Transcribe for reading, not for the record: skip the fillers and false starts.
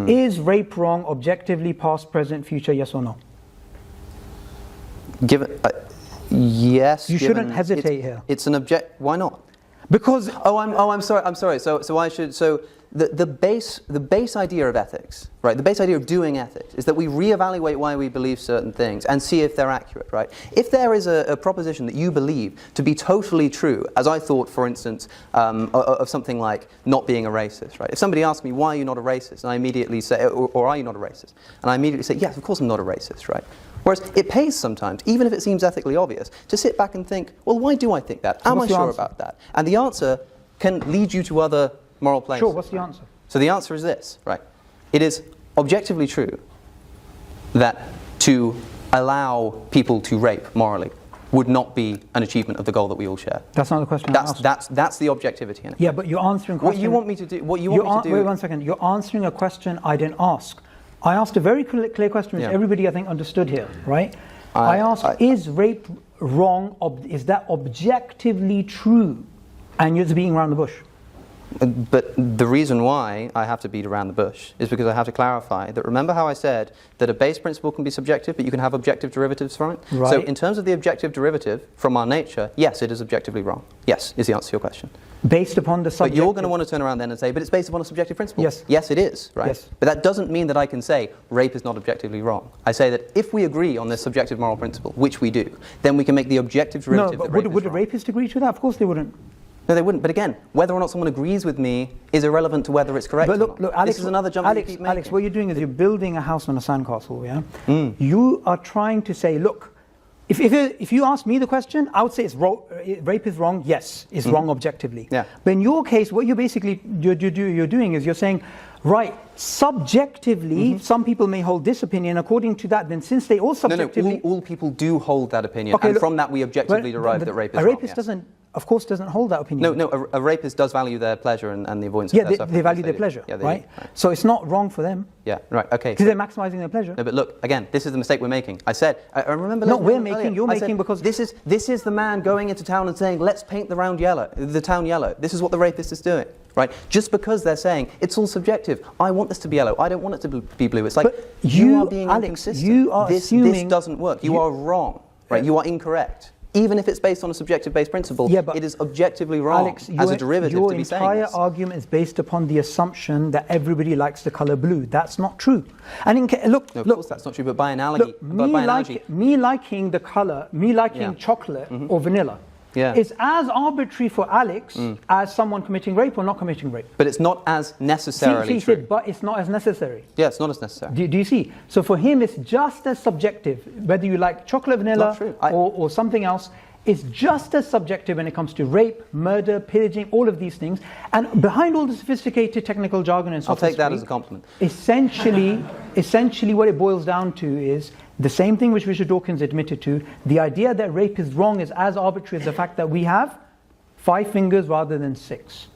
Is rape wrong objectively, past, present, future, yes or no? Yes. You shouldn't hesitate here. It's an Why not? Because I'm sorry. So I should. So the base idea of ethics, right? The base idea of doing ethics is that we reevaluate why we believe certain things and see if they're accurate, right? If there is a proposition that you believe to be totally true, as I thought, for instance, of something like not being a racist, right? If somebody asks me why are you not a racist, and I immediately say, or are you not a racist, and I immediately say, yes, of course I'm not a racist, right? Whereas it pays sometimes, even if it seems ethically obvious, to sit back and think, well, why do I think that? Am I sure about that? And the answer can lead you to other moral places. Sure, what's the answer? So the answer is this, right? It is objectively true that to allow people to rape morally would not be an achievement of the goal that we all share. That's not the question. That's the objectivity in it. Yeah, but you're answering a question. What you want me to do? Wait 1 second. You're answering a question I didn't ask. I asked a very clear question, which everybody I think understood here, right? I asked, is rape wrong? Is that objectively true? And you're just beating around the bush. But the reason why I have to beat around the bush is because I have to clarify that, remember how I said that a base principle can be subjective, but you can have objective derivatives from it? Right. So in terms of the objective derivative from our nature, yes, it is objectively wrong. Yes, is the answer to your question. Based upon the subjective... But you're going to want to turn around then and say, but it's based upon a subjective principle. Yes. Yes, it is, right? Yes. But that doesn't mean that I can say rape is not objectively wrong. I say that if we agree on this subjective moral principle, which we do, then we can make the objective derivative that rape is wrong. Would a rapist agree to that? Of course they wouldn't. No, they wouldn't. But again, whether or not someone agrees with me is irrelevant to whether it's correct but or not. Look, Alex, this is another jump you keep making. Alex, what you're doing is you're building a house on a sandcastle, yeah? You are trying to say, look, if you ask me the question, I would say rape is wrong. Yes, it's wrong objectively. Yeah. But in your case, what you're doing is you're saying, right, subjectively, some people may hold this opinion. According to that, then since they all subjectively... No, all people do hold that opinion. Okay, and from that we objectively derive that rape is wrong. A rapist doesn't hold that opinion. No, a rapist does value their pleasure and the avoidance of their suffering. They value their pleasure, right? So it's not wrong for them. Yeah, right, okay. Because they're maximizing their pleasure. No, but look, again, this is the mistake we're making. I said, I remember... You're making because... This is the man going into town and saying, let's paint the town yellow. This is what the rapist is doing, right? Just because they're saying, it's all subjective. I want this to be yellow. I don't want it to be blue. It's like, you are being inconsistent. You are assuming... This doesn't work. You are wrong, right? You are incorrect. Even if it's based on a subjective-based principle, it is objectively wrong, Alex, as a derivative to be saying this. Your entire argument is based upon the assumption that everybody likes the color blue. That's not true. And look, of course that's not true. But by analogy, me liking the color, chocolate or vanilla, is as arbitrary for Alex as someone committing rape or not committing rape. But it's not as necessarily true. But it's not as necessary. Yeah, it's not as necessary. Do you see? So for him, it's just as subjective. Whether you like chocolate, vanilla, or something else, it's just as subjective when it comes to rape, murder, pillaging, all of these things. And behind all the sophisticated technical jargon and sophistry, I'll take that as a compliment. Essentially what it boils down to is the same thing which Richard Dawkins admitted to. The idea that rape is wrong is as arbitrary as the fact that we have 5 fingers rather than 6.